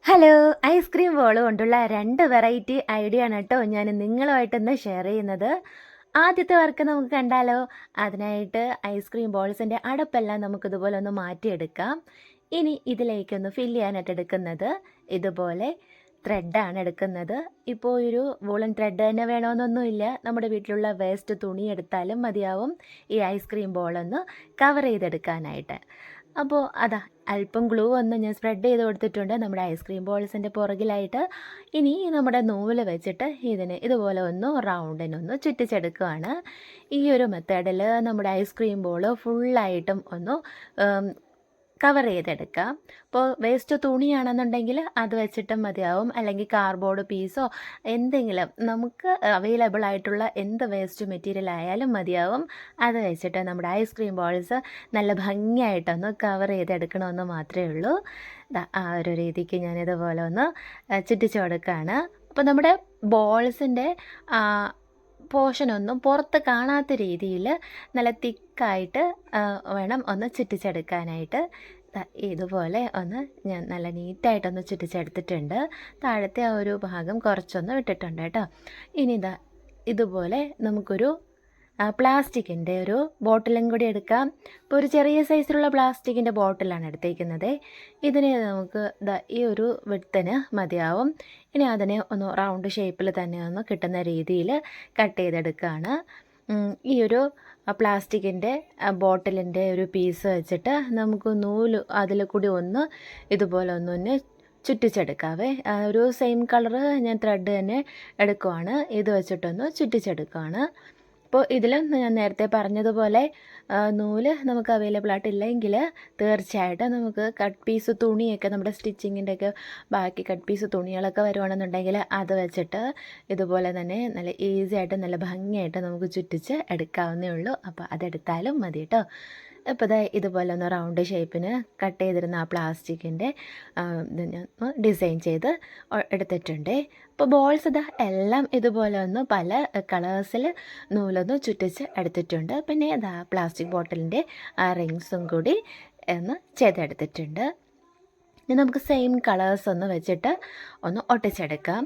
Hello! Ice cream ball കൊണ്ടുള്ള 2 variety idea ആണ് കേട്ടോ ഞാൻ നിങ്ങളുമായിട്ടിന്ന് ഷെയർ ചെയ്യുന്നത്. ആദ്യത്തെ വർക്ക് നമുക്ക് കണ്ടാലോ? അതിനായിട്ട് ഐസ്ക്രീം ബോൾസിൻ്റെ അടപ്പെല്ലാം നമുക്കിതുപോലെ ഒന്ന് മാറ്റിയെടുക്കാം. ഇനി ഇതിലേക്കൊന്ന് ഫില്ല് ചെയ്യാനായിട്ട് എടുക്കുന്നത് ഇതുപോലെ ത്രെഡാണ് എടുക്കുന്നത്. ഇപ്പോൾ ഒരു വൂളൻ ത്രെഡ് തന്നെ വേണമെന്നൊന്നുമില്ല. നമ്മുടെ വീട്ടിലുള്ള വേസ്റ്റ് തുണി എടുത്താലും മതിയാവും ഈ ഐസ്ക്രീം ബോളൊന്ന് കവർ ചെയ്തെടുക്കാനായിട്ട്. അപ്പോൾ അതാ അല്പം ഗ്ലൂ ഒന്ന് ഞാൻ സ്പ്രെഡ് ചെയ്ത് കൊടുത്തിട്ടുണ്ട് നമ്മുടെ ഐസ്ക്രീം ബോൾസിൻ്റെ പുറകിലായിട്ട്. ഇനി നമ്മുടെ നൂല് വെച്ചിട്ട് ഇതിനെ ഇതുപോലെ ഒന്ന് റൗണ്ടിനൊന്ന് ചുറ്റിച്ചെടുക്കുകയാണ്. ഈ ഒരു മെത്തേഡിൽ നമ്മുടെ ഐസ്ക്രീം ബോൾ ഫുള്ളായിട്ടും ഒന്ന് കവർ ചെയ്തെടുക്കാം. ഇപ്പോൾ വേസ്റ്റ് തുണിയാണെന്നുണ്ടെങ്കിൽ അത് വെച്ചിട്ടും മതിയാവും, അല്ലെങ്കിൽ കാർഡ്ബോർഡ് പീസോ എന്തെങ്കിലും നമുക്ക് അവൈലബിൾ ആയിട്ടുള്ള എന്ത് വേസ്റ്റ് മെറ്റീരിയൽ ആയാലും മതിയാവും. അത് വെച്ചിട്ട് നമ്മുടെ ഐസ്ക്രീം ബോൾസ് നല്ല ഭംഗിയായിട്ടൊന്ന് കവർ ചെയ്തെടുക്കണമെന്ന് മാത്രമേ ഉള്ളൂ. ആ ഒരു രീതിക്ക് ഞാനിതുപോലെ ഒന്ന് ചുറ്റിച്ചു കൊടുക്കുകയാണ്. അപ്പോൾ നമ്മുടെ ബോൾസിൻ്റെ പോർഷനൊന്നും പുറത്ത് കാണാത്ത രീതിയിൽ നല്ല തിക്കായിട്ട് വേണം ഒന്ന് ചുറ്റിച്ചെടുക്കാനായിട്ട്. ഇതുപോലെ ഒന്ന് ഞാൻ നല്ല നീറ്റായിട്ടൊന്ന് ചുറ്റിച്ചെടുത്തിട്ടുണ്ട്. താഴത്തെ ആ ഒരു ഭാഗം കുറച്ചൊന്ന് വിട്ടിട്ടുണ്ട് കേട്ടോ. ഇനി ഇതുപോലെ നമുക്കൊരു പ്ലാസ്റ്റിക്കിൻ്റെ ഒരു ബോട്ടിലും കൂടി എടുക്കാം. ഇപ്പോൾ ഒരു ചെറിയ സൈസിലുള്ള പ്ലാസ്റ്റിക്കിൻ്റെ ബോട്ടിലാണ് എടുത്തേക്കുന്നത്. ഇതിനെ നമുക്ക് ഈ ഒരു വിഡ്ത്തിന് മതിയാവും. ഇനി അതിനെ ഒന്ന് റൗണ്ട് ഷേപ്പിൽ തന്നെ ഒന്ന് കിട്ടുന്ന രീതിയിൽ കട്ട് ചെയ്തെടുക്കുകയാണ്. ഈ ഒരു പ്ലാസ്റ്റിക്കിൻ്റെ ബോട്ടിലിൻ്റെ ഒരു പീസ് വെച്ചിട്ട് നമുക്ക് നൂല് അതിൽ കൂടി ഒന്ന് ഇതുപോലെ ഒന്നൊന്ന് ചുറ്റിച്ചെടുക്കാവേ. ഒരു സെയിം കളറ് ഞാൻ ത്രെഡ് തന്നെ എടുക്കുവാണ്. ഇത് വെച്ചിട്ടൊന്ന് ചുറ്റിച്ചെടുക്കുകയാണ്. അപ്പോൾ ഇതിലും ഞാൻ നേരത്തെ പറഞ്ഞതുപോലെ നൂല് നമുക്ക് അവൈലബിൾ ആയിട്ടില്ലെങ്കിൽ തീർച്ചയായിട്ടും നമുക്ക് കട്ട് പീസ് തുണിയൊക്കെ നമ്മുടെ സ്റ്റിച്ചിങ്ങിൻ്റെയൊക്കെ ബാക്കി കട്ട് പീസ് തുണികളൊക്കെ വരുവാണെന്നുണ്ടെങ്കിൽ അത് വെച്ചിട്ട് ഇതുപോലെ തന്നെ നല്ല ഈസി ആയിട്ട് നല്ല ഭംഗിയായിട്ട് നമുക്ക് ചുറ്റിച്ച് എടുക്കാവുന്നേ ഉള്ളൂ. അപ്പോൾ അതെടുത്താലും മതി കേട്ടോ. ഇപ്പോൾ ഇതുപോലെ ഒന്ന് റൗണ്ട് ഷേപ്പിന് കട്ട് ചെയ്തിരുന്ന ആ പ്ലാസ്റ്റിക്കിൻ്റെ ഞാൻ ഡിസൈൻ ചെയ്ത് എടുത്തിട്ടുണ്ട്. അപ്പോൾ ബോൾസ് എല്ലാം ഇതുപോലെ ഒന്ന് പല കളേഴ്സിൽ നൂലൊന്ന് ചുറ്റിച്ച് എടുത്തിട്ടുണ്ട്. പിന്നെ പ്ലാസ്റ്റിക് ബോട്ടിലിൻ്റെ ആ റിങ്സും കൂടി ഒന്ന് ചെയ്തെടുത്തിട്ടുണ്ട്. ഇനി നമുക്ക് സെയിം കളേഴ്സ് ഒന്ന് വെച്ചിട്ട് ഒന്ന് ഒട്ടിച്ചെടുക്കാം.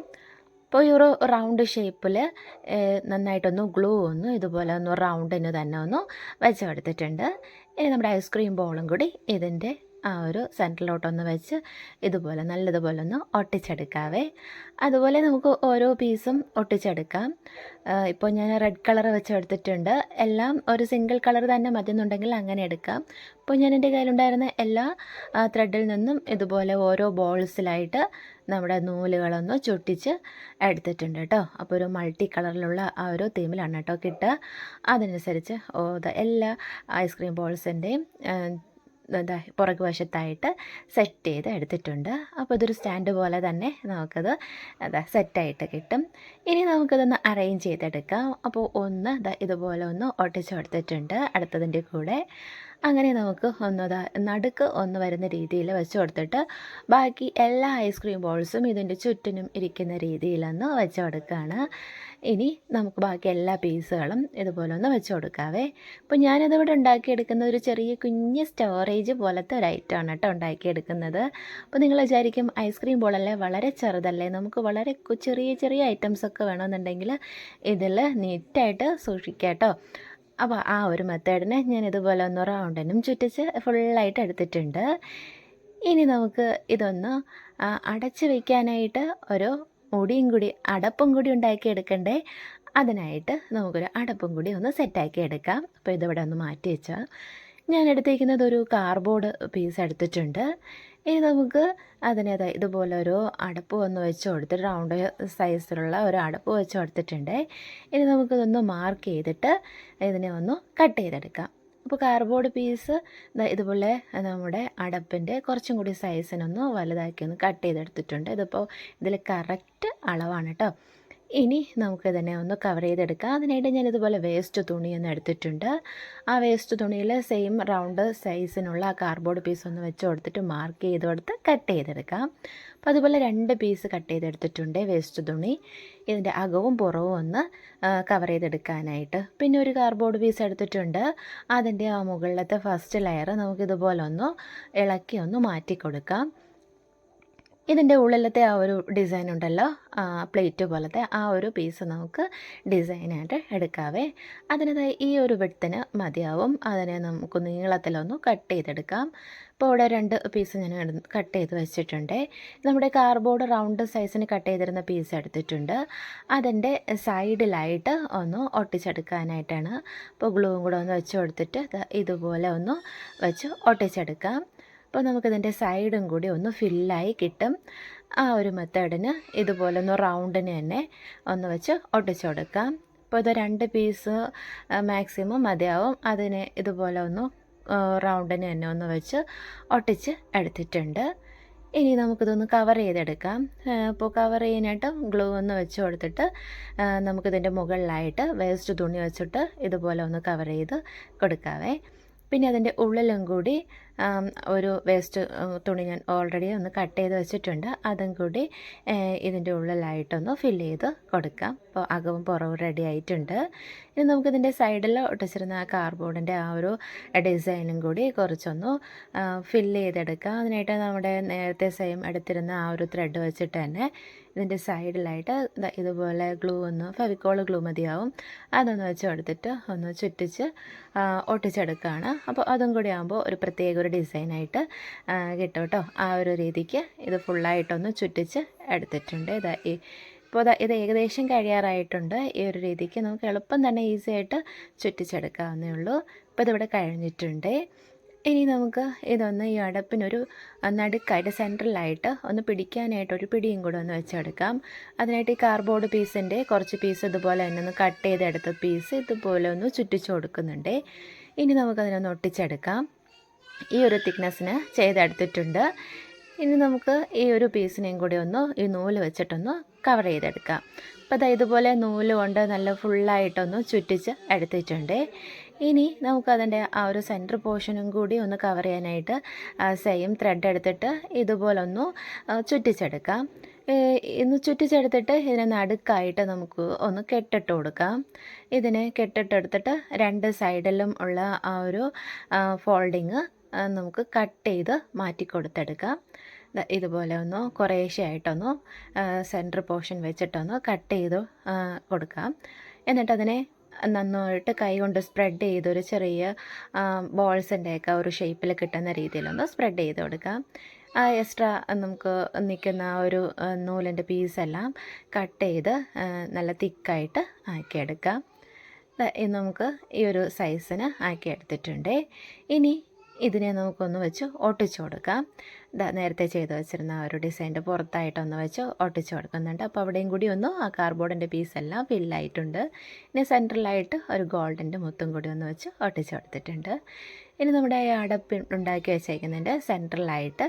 ഇപ്പോൾ ഈ ഒരു റൗണ്ട് ഷേപ്പിൽ നന്നായിട്ടൊന്ന് ഗ്ലൂ ഒന്ന് ഇതുപോലെ ഒന്ന് റൗണ്ടിന് തന്നെ ഒന്ന് വെച്ചെടുത്തിട്ടുണ്ട്. ഇനി നമ്മുടെ ഐസ്ക്രീം ബോളും കൂടി ഇതിൻ്റെ ആ ഒരു സെൻറ്ററിലോട്ടൊന്ന് വെച്ച് ഇതുപോലെ നല്ലതുപോലെ ഒന്ന് ഒട്ടിച്ചെടുക്കാവേ. അതുപോലെ നമുക്ക് ഓരോ പീസും ഒട്ടിച്ചെടുക്കാം. ഇപ്പോൾ ഞാൻ റെഡ് കളർ വെച്ചെടുത്തിട്ടുണ്ട്. എല്ലാം ഒരു സിംഗിൾ കളർ തന്നെ മതിയെന്നുണ്ടെങ്കിൽ അങ്ങനെ എടുക്കാം. ഇപ്പോൾ ഞാൻ എൻ്റെ കയ്യിലുണ്ടായിരുന്ന എല്ലാ ത്രെഡിൽ നിന്നും ഇതുപോലെ ഓരോ ബോൾസിലായിട്ട് നമ്മുടെ നൂലുകളൊന്ന് ചുട്ടിച്ച് എടുത്തിട്ടുണ്ട് കേട്ടോ. അപ്പോൾ ഒരു മൾട്ടി കളറിലുള്ള ആ ഒരു തീമിലാണ് കേട്ടോ കിട്ടുക. അതനുസരിച്ച് എല്ലാ ഐസ്ക്രീം ബോൾസിൻ്റെയും പുറകു വശത്തായിട്ട് സെറ്റ് ചെയ്ത് എടുത്തിട്ടുണ്ട്. അപ്പോൾ ഇതൊരു സ്റ്റാൻഡ് പോലെ തന്നെ നമുക്കത് സെറ്റായിട്ട് കിട്ടും. ഇനി നമുക്കിതൊന്ന് അറേഞ്ച് ചെയ്തെടുക്കാം. അപ്പോൾ ഒന്ന് ഇതുപോലെ ഒന്ന് ഒട്ടിച്ച് കൊടുത്തിട്ടുണ്ട് അടുത്തതിൻ്റെ കൂടെ. അങ്ങനെ നമുക്ക് നടുക്ക് ഒന്ന് വരുന്ന രീതിയിൽ വെച്ച് കൊടുത്തിട്ട് ബാക്കി എല്ലാ ഐസ്ക്രീം ബോൾസും ഇതിൻ്റെ ചുറ്റിനും ഇരിക്കുന്ന രീതിയിലൊന്ന് വെച്ച് കൊടുക്കുകയാണ്. ഇനി നമുക്ക് ബാക്കി എല്ലാ പീസുകളും ഇതുപോലെ ഒന്ന് വെച്ച് കൊടുക്കാവേ. അപ്പോൾ ഞാനിതിവിടെ ഉണ്ടാക്കിയെടുക്കുന്ന ഒരു ചെറിയ കുഞ്ഞ് സ്റ്റോറേജ് പോലത്തെ ഒരു ഐറ്റമാണ് കേട്ടോ ഉണ്ടാക്കിയെടുക്കുന്നത്. അപ്പോൾ നിങ്ങൾ വിചാരിക്കും ഐസ്ക്രീം ബോളല്ലേ, വളരെ ചെറുതല്ലേ, നമുക്ക് വളരെ ചെറിയ ചെറിയ ഐറ്റംസൊക്കെ വേണമെന്നുണ്ടെങ്കിൽ ഇതിൽ നീറ്റായിട്ട് സൂക്ഷിക്കാം കേട്ടോ. അപ്പോൾ ആ ഒരു മെത്തേഡിന് ഞാൻ ഇതുപോലെ ഒന്ന് റൗണ്ടിനും ചുറ്റിച്ച് ഫുള്ളായിട്ട് എടുത്തിട്ടുണ്ട്. ഇനി നമുക്ക് ഇതൊന്ന് അടച്ച് വയ്ക്കാനായിട്ട് ഒരു മുടിയും കൂടി അടപ്പും കൂടി ഉണ്ടാക്കിയെടുക്കണ്ടേ. അതിനായിട്ട് നമുക്കൊരു അടപ്പും കൂടി ഒന്ന് സെറ്റാക്കി എടുക്കാം. അപ്പോൾ ഇതിവിടെ ഒന്ന് മാറ്റി വെച്ചാൽ ഞാൻ എടുത്തിരിക്കുന്നത് ഒരു കാർഡ്ബോർഡ് പീസ് എടുത്തിട്ടുണ്ട്. ഇനി നമുക്ക് അതിനെ ഇതുപോലെ ഒരു അടപ്പ് ഒന്ന് വെച്ച് കൊടുത്തിട്ട് റൗണ്ട് സൈസിലുള്ള ഒരു അടപ്പ് വെച്ച് കൊടുത്തിട്ടുണ്ട്. ഇനി നമുക്കിതൊന്ന് മാർക്ക് ചെയ്തിട്ട് ഇതിനെ ഒന്ന് കട്ട് ചെയ്തെടുക്കാം. അപ്പോൾ കാർഡ്ബോർഡ് പീസ് ഇതുപോലെ നമ്മുടെ അടപ്പിൻ്റെ കുറച്ചും കൂടി സൈസിനൊന്ന് വലുതാക്കി ഒന്ന് കട്ട് ചെയ്തെടുത്തിട്ടുണ്ട്. ഇതിപ്പോൾ ഇതിൽ കറക്റ്റ് അളവാണ് കേട്ടോ. ഇനി നമുക്കിതിനെ ഒന്ന് കവർ ചെയ്തെടുക്കാം. അതിനായിട്ട് ഞാനിതുപോലെ വേസ്റ്റ് തുണിയൊന്ന് എടുത്തിട്ടുണ്ട്. ആ വേസ്റ്റ് തുണിയിൽ സെയിം റൗണ്ട് സൈസിനുള്ള ആ കാർഡ്ബോർഡ് പീസ് ഒന്ന് വെച്ച് കൊടുത്തിട്ട് മാർക്ക് ചെയ്ത് കൊടുത്ത് കട്ട് ചെയ്തെടുക്കാം. അപ്പോൾ അതുപോലെ 2 പീസ് കട്ട് ചെയ്തെടുത്തിട്ടുണ്ട് വേസ്റ്റ് തുണി, ഇതിൻ്റെ അകവും പുറവും ഒന്ന് കവർ ചെയ്തെടുക്കാനായിട്ട്. പിന്നെ ഒരു കാർഡ്ബോർഡ് പീസ് എടുത്തിട്ടുണ്ട്. അതിൻ്റെ ആ മുകളിലത്തെ ഫസ്റ്റ് ലെയർ നമുക്കിതുപോലെ ഒന്ന് ഇളക്കി ഒന്ന് മാറ്റി കൊടുക്കാം. ഇതിൻ്റെ ഉള്ളിലത്തെ ആ ഒരു ഡിസൈൻ ഉണ്ടല്ലോ, പ്ലേറ്റ് പോലത്തെ ആ ഒരു പീസ് നമുക്ക് ഡിസൈനായിട്ട് എടുക്കാവേ. അതിന് ഈ ഒരു വിഡ്ത്തിന് മതിയാവും. അതിനെ നമുക്ക് നീളത്തിലൊന്ന് കട്ട് ചെയ്തെടുക്കാം. ഇപ്പോൾ ഇവിടെ 2 പീസ് ഞാൻ കട്ട് ചെയ്ത് വെച്ചിട്ടുണ്ട്. നമ്മുടെ കാർഡ്ബോർഡ് റൗണ്ട് സൈസിന് കട്ട് ചെയ്തിരുന്ന പീസ് എടുത്തിട്ടുണ്ട്. അതിൻ്റെ സൈഡിലായിട്ട് ഒന്ന് ഒട്ടിച്ചെടുക്കാനായിട്ടാണ്. അപ്പോൾ ഗ്ലൂവും കൂടെ ഒന്ന് വെച്ച് കൊടുത്തിട്ട് ഇതുപോലെ ഒന്ന് വെച്ച് ഒട്ടിച്ചെടുക്കാം. അപ്പോൾ നമുക്കിതിൻ്റെ സൈഡും കൂടി ഒന്ന് ഫില്ലായി കിട്ടും. ആ ഒരു മെത്തേഡിന് ഇതുപോലെ ഒന്ന് റൗണ്ടിന് തന്നെ ഒന്ന് വെച്ച് ഒട്ടിച്ചു കൊടുക്കാം. അപ്പോൾ ഇത് 2 പീസ് മാക്സിമം മതിയാവും. അതിനെ ഇതുപോലെ ഒന്ന് റൗണ്ടിന് തന്നെ ഒന്ന് വെച്ച് ഒട്ടിച്ച് എടുത്തിട്ടുണ്ട്. ഇനി നമുക്കിതൊന്ന് കവർ ചെയ്തെടുക്കാം. അപ്പോൾ കവർ ചെയ്യാനായിട്ട് ഗ്ലൂ ഒന്ന് വെച്ച് കൊടുത്തിട്ട് നമുക്കിതിൻ്റെ മുകളിലായിട്ട് വേസ്റ്റ് തുണി വെച്ചിട്ട് ഇതുപോലെ ഒന്ന് കവർ ചെയ്ത് കൊടുക്കാവേ. പിന്നെ അതിൻ്റെ ഉള്ളിലും കൂടി ഒരു വേസ്റ്റ് തുണി ഞാൻ ഓൾറെഡി ഒന്ന് കട്ട് ചെയ്ത് വെച്ചിട്ടുണ്ട്. അതും കൂടി ഇതിൻ്റെ ഉള്ളിലായിട്ടൊന്ന് ഫില്ല് ചെയ്ത് കൊടുക്കാം. അപ്പോൾ അകവും പുറവും റെഡി ആയിട്ടുണ്ട്. ഇനി നമുക്കിതിൻ്റെ സൈഡിൽ ഒട്ടിച്ചിരുന്ന ആ കാർഡ്ബോർഡിൻ്റെ ആ ഒരു ഡിസൈനും കൂടി കുറച്ചൊന്ന് ഫില്ല് ചെയ്തെടുക്കാം. അതിനായിട്ട് നമ്മുടെ നേരത്തെ സെയിം എടുത്തിരുന്ന ആ ഒരു ത്രെഡ് വെച്ചിട്ട് തന്നെ ഇതിൻ്റെ സൈഡിലായിട്ട് ഇതുപോലെ ഗ്ലൂ ഒന്ന് ഫെവിക്കോൾ ഗ്ലൂ മതിയാവും. അതൊന്ന് വെച്ച് കൊടുത്തിട്ട് ഒന്ന് ചുറ്റിച്ച് ഒട്ടിച്ചെടുക്കുകയാണ്. അപ്പോൾ അതും കൂടി ആകുമ്പോൾ ഒരു പ്രത്യേക ഒരു ഡിസൈനായിട്ട് കിട്ടും കേട്ടോ. ആ ഒരു രീതിക്ക് ഇത് ഫുള്ളായിട്ടൊന്ന് ചുറ്റിച്ച് എടുത്തിട്ടുണ്ട്. ഇപ്പോൾ ഇത് ഏകദേശം കഴിയാറായിട്ടുണ്ട്. ഈ ഒരു രീതിക്ക് നമുക്ക് എളുപ്പം തന്നെ ഈസി ആയിട്ട് ചുറ്റിച്ചെടുക്കാവുന്നേ ഉള്ളൂ. ഇപ്പോൾ ഇതിവിടെ കഴിഞ്ഞിട്ടുണ്ട്. ഇനി നമുക്ക് ഇതൊന്ന് ഈ അടപ്പിനൊരു നടുക്കായിട്ട് സെൻട്രലായിട്ട് ഒന്ന് പിടിക്കാനായിട്ട് ഒരു പിടിയും കൂടെ ഒന്ന് വെച്ചെടുക്കാം. അതിനായിട്ട് ഈ കാർഡ്ബോർഡ് പീസിൻ്റെ കുറച്ച് പീസ് ഇതുപോലെ തന്നെ ഒന്ന് കട്ട് ചെയ്തെടുത്ത പീസ് ഇതുപോലെ ഒന്ന് ചുറ്റിച്ച് കൊടുക്കുന്നുണ്ട്. ഇനി നമുക്കതിനൊന്ന് ഒട്ടിച്ചെടുക്കാം. ഈ ഒരു തിക്നെസ്സിന് ചെയ്തെടുത്തിട്ടുണ്ട്. ഇനി നമുക്ക് ഈ ഒരു പീസിനെയും കൂടി ഒന്ന് ഈ നൂല് വെച്ചിട്ടൊന്ന് കവർ ചെയ്തെടുക്കാം. അപ്പോൾ ഇതുപോലെ നൂല് കൊണ്ട് നല്ല ഫുള്ളായിട്ടൊന്ന് ചുറ്റിച്ച് എടുത്തിട്ടുണ്ട്. ഇനി നമുക്കതിൻ്റെ ആ ഒരു സെൻറ്റർ പോർഷനും കൂടി ഒന്ന് കവർ ചെയ്യാനായിട്ട് സെയിം ത്രെഡ് എടുത്തിട്ട് ഇതുപോലൊന്ന് ചുറ്റിച്ചെടുക്കാം. ഇന്ന് ചുറ്റിച്ചെടുത്തിട്ട് ഇതിനെ നടുക്കായിട്ട് നമുക്ക് ഒന്ന് കെട്ടിട്ട് കൊടുക്കാം. ഇതിനെ കെട്ടിട്ടെടുത്തിട്ട് 2 സൈഡിലും ഉള്ള ആ ഒരു ഫോൾഡിങ് നമുക്ക് കട്ട് ചെയ്ത് മാറ്റി കൊടുത്തെടുക്കാം. ഇതുപോലെ ഒന്ന് കുറേശ്ശെയായിട്ടൊന്ന് സെൻറ്റർ പോർഷൻ വെച്ചിട്ടൊന്ന് കട്ട് ചെയ്ത് കൊടുക്കാം. എന്നിട്ടതിനെ നന്നായിട്ട് കൈ കൊണ്ട് സ്പ്രെഡ് ചെയ്തൊരു ചെറിയ ബോൾസിൻ്റെയൊക്കെ ഒരു ഷേപ്പിൽ കിട്ടുന്ന രീതിയിലൊന്ന് സ്പ്രെഡ് ചെയ്ത് കൊടുക്കാം. എക്സ്ട്രാ നമുക്ക് നിൽക്കുന്ന ആ ഒരു നൂലിൻ്റെ പീസെല്ലാം കട്ട് ചെയ്ത് നല്ല തിക്കായിട്ട് ആക്കിയെടുക്കാം. നമുക്ക് ഈ ഒരു സൈസിന് ആക്കിയെടുത്തിട്ടുണ്ട്. ഇനി ഇതിനെ നമുക്കൊന്ന് വെച്ച് ഒട്ടിച്ചു കൊടുക്കാം. നേരത്തെ ചെയ്ത് വെച്ചിരുന്ന ആ ഒരു ഡിസൈൻ്റെ പുറത്തായിട്ടൊന്ന് വെച്ച് ഒട്ടിച്ചു കൊടുക്കുന്നുണ്ട്. അപ്പോൾ അവിടെയും കൂടി ഒന്ന് ആ കാർഡ്ബോർഡിൻ്റെ പീസെല്ലാം ഫില്ലായിട്ടുണ്ട്. ഇനി സെൻട്രലായിട്ട് ഒരു ഗോൾഡിൻ്റെ മുത്തും കൂടി ഒന്ന് വെച്ച് ഒട്ടിച്ചു കൊടുത്തിട്ടുണ്ട്. ഇനി നമ്മുടെ അടപ്പ് ഉണ്ടാക്കി വെച്ചേക്കുന്നതിൻ്റെ സെൻട്രലായിട്ട്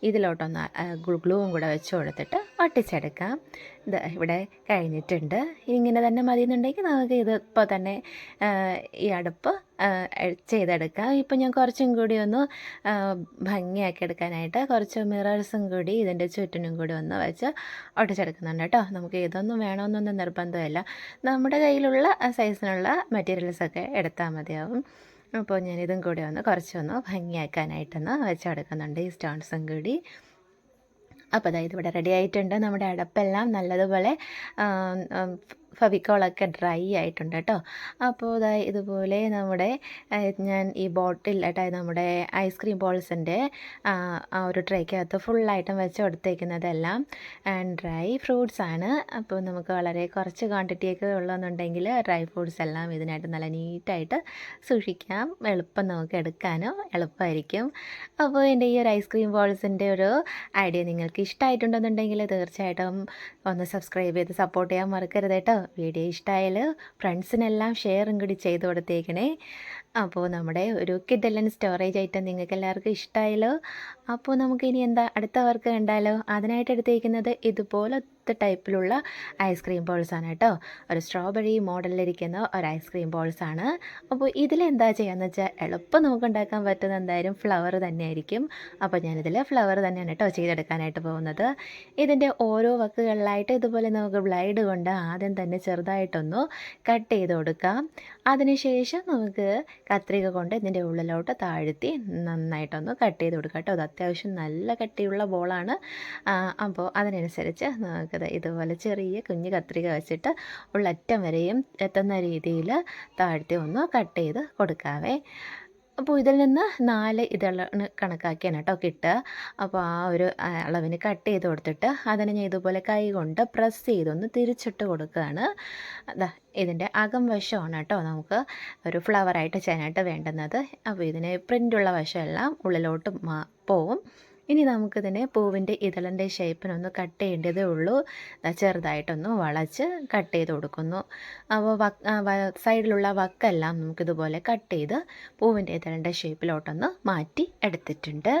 ഇതിലോട്ടൊന്ന് ഗ്ലൂവും കൂടെ വെച്ച് കൊടുത്തിട്ട് ഒട്ടിച്ചെടുക്കാം. ഇത് ഇവിടെ കഴിഞ്ഞിട്ടുണ്ട്. ഇങ്ങനെ തന്നെ മതി എന്നുണ്ടെങ്കിൽ നമുക്ക് ഇത് ഇപ്പോൾ തന്നെ ഈ അടുപ്പ് ചെയ്തെടുക്കാം. ഇപ്പം ഞാൻ കുറച്ചും കൂടി ഒന്ന് ഭംഗിയാക്കി എടുക്കാനായിട്ട് കുറച്ച് മിറേഴ്സും കൂടി ഇതിൻ്റെ ചുറ്റിനും കൂടി ഒന്ന് വെച്ച് ഒട്ടിച്ചെടുക്കുന്നുണ്ട് കേട്ടോ. നമുക്ക് ഇതൊന്നും വേണമെന്നൊന്നും നിർബന്ധമില്ല. നമ്മുടെ കയ്യിലുള്ള സൈസിനുള്ള മെറ്റീരിയൽസൊക്കെ എടുത്താൽ മതിയാവും. അപ്പോൾ ഞാനിതും കൂടി ഒന്ന് കുറച്ചൊന്ന് ഭംഗിയാക്കാനായിട്ടൊന്ന് വെച്ചെടുക്കുന്നുണ്ട് ഈ സ്റ്റോൺസും കൂടി. അപ്പോൾ അതായത് ഇവിടെ റെഡി ആയിട്ടുണ്ട്. നമ്മുടെ അടപ്പെല്ലാം നല്ലതുപോലെ ഫെവിക്കോളൊക്കെ ഡ്രൈ ആയിട്ടുണ്ട് കേട്ടോ. അപ്പോൾ ഇതുപോലെ നമ്മുടെ ഞാൻ ഈ ബോട്ടിൽ നമ്മുടെ ഐസ്ക്രീം ബോൾസിൻ്റെ ആ ഒരു ട്രേക്കകത്ത് ഫുള്ളായിട്ടും വെച്ച് കൊടുത്തേക്കുന്നതെല്ലാം ഡ്രൈ ഫ്രൂട്ട്സ് ആണ്. അപ്പോൾ നമുക്ക് വളരെ കുറച്ച് ക്വാണ്ടിറ്റിയൊക്കെ ഉള്ളതെന്നുണ്ടെങ്കിൽ ഡ്രൈ ഫ്രൂട്ട്സ് എല്ലാം ഇതിനായിട്ട് നല്ല നീറ്റായിട്ട് സൂക്ഷിക്കാം. എളുപ്പം നമുക്ക് എടുക്കാനും എളുപ്പമായിരിക്കും. അപ്പോൾ എൻ്റെ ഈ ഒരു ഐസ്ക്രീം ബോൾസിൻ്റെ ഒരു ഐഡിയ നിങ്ങൾക്ക് ഇഷ്ടമായിട്ടുണ്ടെന്നുണ്ടെങ്കിൽ തീർച്ചയായിട്ടും ഒന്ന് സബ്സ്ക്രൈബ് ചെയ്ത് സപ്പോർട്ട് ചെയ്യാൻ മറക്കരുത് കേട്ടോ. വീഡിയോ ഇഷ്ടമായാൽ ഫ്രണ്ട്സിനെല്ലാം ഷെയറും കൂടി ചെയ്ത് കൊടുത്തേക്കണേ. അപ്പോൾ നമ്മുടെ ഒരു കിഡ്ഡലൻ സ്റ്റോറേജ് ഐറ്റം നിങ്ങൾക്ക് എല്ലാവർക്കും ഇഷ്ടമായല്ലോ. അപ്പോൾ നമുക്ക് ഇനി എന്താ അടുത്ത വർക്ക് കണ്ടാലോ. അതിനായിട്ട് എടുത്തേക്കുന്നത് ഇതുപോലത്തെ ടൈപ്പിലുള്ള ഐസ്ക്രീം ബോൾസാണ് കേട്ടോ. ഒരു സ്ട്രോബെറി മോഡലിലിരിക്കുന്ന ഒരു ഐസ്ക്രീം ബോൾസാണ്. അപ്പോൾ ഇതിലെന്താ ചെയ്യാന്ന് വെച്ചാൽ എളുപ്പം നമുക്ക് ഉണ്ടാക്കാൻ പറ്റുന്ന എന്തായാലും ഫ്ലവർ തന്നെയായിരിക്കും. അപ്പോൾ ഞാനിതിൽ ഫ്ലവർ തന്നെയാണ് കേട്ടോ ചെയ്തെടുക്കാനായിട്ട് പോകുന്നത്. ഇതിൻ്റെ ഓരോ വക്കുകളിലായിട്ട് ഇതുപോലെ നമുക്ക് ബ്ലൈഡ് കൊണ്ട് ആദ്യം തന്നെ ചെറുതായിട്ടൊന്ന് കട്ട് ചെയ്ത് കൊടുക്കാം. അതിനുശേഷം നമുക്ക് കത്രിക കൊണ്ട് ഇതിൻ്റെ ഉള്ളിലോട്ട് താഴ്ത്തി നന്നായിട്ടൊന്ന് കട്ട് ചെയ്ത് കൊടുക്കുക കേട്ടോ. അത് അത്യാവശ്യം നല്ല കട്ടിയുള്ള ബോളാണ്. അപ്പോൾ അതിനനുസരിച്ച് നമുക്കത് ഇതുപോലെ ചെറിയ കുഞ്ഞ് കത്രിക വെച്ചിട്ട് ഉള്ളറ്റം വരെയും എത്തുന്ന രീതിയിൽ താഴ്ത്തി ഒന്ന് കട്ട് ചെയ്ത് കൊടുക്കാവേ. അപ്പോൾ ഇതിൽ നിന്ന് 4 ഇതളാണ് കണക്കാക്കിയാണ് കേട്ടോ കിട്ടുക. അപ്പോൾ ആ ഒരു അളവിന് കട്ട് ചെയ്ത് കൊടുത്തിട്ട് അതിനെ ഞാൻ ഇതുപോലെ കൈ കൊണ്ട് പ്രസ് ചെയ്തൊന്ന് തിരിച്ചിട്ട് കൊടുക്കുകയാണ്. അതാ ഇതിൻ്റെ അകം വശമാണ് കേട്ടോ നമുക്ക് ഒരു ഫ്ലവറായിട്ട് ചെയ്യാനായിട്ട് വേണ്ടുന്നത്. അപ്പോൾ ഇതിന് പ്രിൻ്റുള്ള വശമെല്ലാം ഉള്ളിലോട്ട് പോവും. ഇനി നമുക്കിതിനെ പൂവിൻ്റെ ഇതളിൻ്റെ ഷേപ്പിനൊന്ന് കട്ട് ചെയ്യേണ്ടതേ ഉള്ളൂ. ചെറുതായിട്ടൊന്ന് വളച്ച് കട്ട് ചെയ്ത് കൊടുക്കുന്നു. അപ്പോൾ സൈഡിലുള്ള വക്കെല്ലാം നമുക്കിതുപോലെ കട്ട് ചെയ്ത് പൂവിൻ്റെ ഇതളിൻ്റെ ഷേപ്പിലോട്ടൊന്ന് മാറ്റി എടുത്തിട്ടുണ്ട്.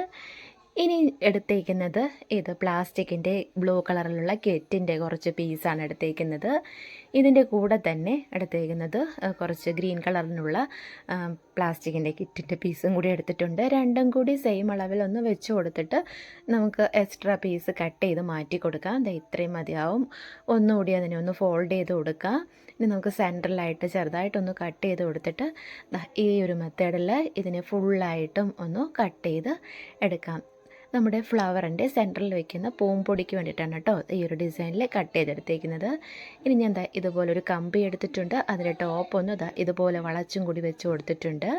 ഇനി എടുത്തേക്കുന്നത് ഇത് പ്ലാസ്റ്റിക്കിൻ്റെ ബ്ലൂ കളറിലുള്ള കെറ്റിൻ്റെ കുറച്ച് പീസാണ് എടുത്തേക്കുന്നത്. ഇതിൻ്റെ കൂടെ തന്നെ എടുത്തേക്കുന്നത് കുറച്ച് ഗ്രീൻ കളറിനുള്ള പ്ലാസ്റ്റിക്കിൻ്റെ കിറ്റിൻ്റെ പീസും കൂടി എടുത്തിട്ടുണ്ട്. രണ്ടും കൂടി സെയിം അളവിലൊന്ന് വെച്ച് കൊടുത്തിട്ട് നമുക്ക് എക്സ്ട്രാ പീസ് കട്ട് ചെയ്ത് മാറ്റി കൊടുക്കാം. ദേ ഇത്രയും മതിയാവും. ഒന്നുകൂടി അതിനെ ഒന്ന് ഫോൾഡ് ചെയ്ത് കൊടുക്കാം. ഇനി നമുക്ക് സെൻറ്ററിലായിട്ട് ചെറുതായിട്ടൊന്ന് കട്ട് ചെയ്ത് കൊടുത്തിട്ട് ഈ ഒരു മെത്തേഡിൽ ഇതിനെ ഫുള്ളായിട്ടും ഒന്ന് കട്ട് ചെയ്ത് എടുക്കാം. നമ്മുടെ ഫ്ലവറിൻ്റെ സെൻറ്ററിൽ വയ്ക്കുന്ന പൂമ്പൊടിക്ക് വേണ്ടിയിട്ടാണ് കേട്ടോ ഈ ഒരു ഡിസൈനിൽ കട്ട് ചെയ്തെടുത്തേക്കുന്നത്. ഇനി ഞാൻ ഇതുപോലൊരു കമ്പി എടുത്തിട്ടുണ്ട്. അതിൻ്റെ ടോപ്പ് ഒന്ന് ഇതുപോലെ വളച്ചും കൂടി വെച്ച് കൊടുത്തിട്ടുണ്ട്.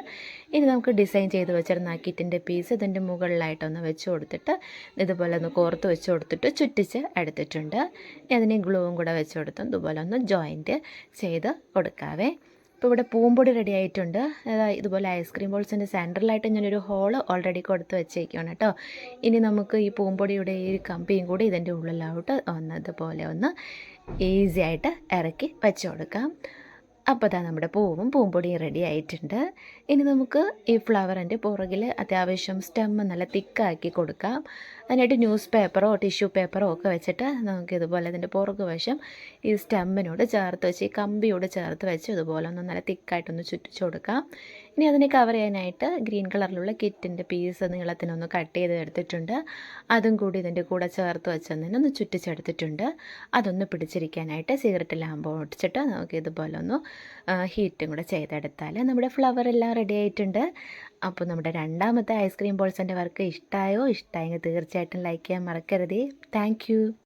ഇനി നമുക്ക് ഡിസൈൻ ചെയ്ത് വെച്ചിരുന്ന ആ കിറ്റിൻ്റെ പീസ് ഇതിൻ്റെ മുകളിലായിട്ടൊന്ന് വെച്ച് കൊടുത്തിട്ട് ഇതുപോലെ ഒന്ന് കോർത്ത് വെച്ച് കൊടുത്തിട്ട് ചുറ്റിച്ച് എടുത്തിട്ടുണ്ട്. അതിനെ ഗ്ലൂവും കൂടെ വെച്ച് കൊടുത്തും ഇതുപോലെ ഒന്ന് ജോയിൻറ്റ് ചെയ്ത് കൊടുക്കാവേ. ഇപ്പോൾ ഇവിടെ പൂമ്പൊടി റെഡി ആയിട്ടുണ്ട്. ഇതുപോലെ ഐസ്ക്രീം ബോൾസിൻ്റെ സെൻറ്ററിലായിട്ട് ഞാനൊരു ഹോള് ഓൾറെഡി കൊടുത്ത് വെച്ചേക്കുകയാണ് കേട്ടോ. ഇനി നമുക്ക് ഈ പൂമ്പൊടിയുടെ ഈ കമ്പിയും കൂടി ഇതിൻ്റെ ഉള്ളിലോട്ട് ഇതുപോലെ ഒന്ന് ഈസി ആയിട്ട് ഇറക്കി വെച്ച് കൊടുക്കാം. അപ്പോൾ നമ്മുടെ പൂവും പൂമ്പൊടിയും റെഡി ആയിട്ടുണ്ട്. ഇനി നമുക്ക് ഈ ഫ്ലവറിൻ്റെ പുറകിൽ അത്യാവശ്യം സ്റ്റെമ്മ് നല്ല തിക്കാക്കി കൊടുക്കാം. അതിനായിട്ട് ന്യൂസ് പേപ്പറോ ടിഷ്യൂ പേപ്പറോ ഒക്കെ വെച്ചിട്ട് നമുക്ക് ഇതുപോലെ അതിൻ്റെ പുറകു വശം ഈ സ്റ്റെമ്മിനോട് ചേർത്ത് വെച്ച് ഈ കമ്പിയോട് ചേർത്ത് വെച്ച് ഇതുപോലെ ഒന്ന് നല്ല തിക്കായിട്ടൊന്ന് ചുറ്റിച്ച് കൊടുക്കാം. ഇനി അതിനെ കവർ ചെയ്യാനായിട്ട് ഗ്രീൻ കളറിലുള്ള കിറ്റിൻ്റെ പീസ് നീളത്തിനൊന്ന് കട്ട് ചെയ്ത് എടുത്തിട്ടുണ്ട്. അതും കൂടി ഇതിൻ്റെ കൂടെ ചേർത്ത് വെച്ചതിന് ഒന്ന് ചുറ്റിച്ചെടുത്തിട്ടുണ്ട്. അതൊന്ന് പിടിച്ചിരിക്കാനായിട്ട് സിഗരറ്റ് ലാമ്പ് ഒട്ടിച്ചിട്ട് നമുക്ക് ഇതുപോലെ ഒന്ന് ഹീറ്റും കൂടെ ചെയ്തെടുത്താൽ നമ്മുടെ ഫ്ലവർ എല്ലാം റെഡി ആയിട്ടുണ്ട്. അപ്പോൾ നമ്മുടെ രണ്ടാമത്തെ ഐസ്ക്രീം ബോൾസിൻ്റെ വർക്ക് ഇഷ്ടമായെങ്കിൽ തീർച്ചയായിട്ടും ലൈക്ക് ചെയ്യാൻ മറക്കരുതേ. താങ്ക്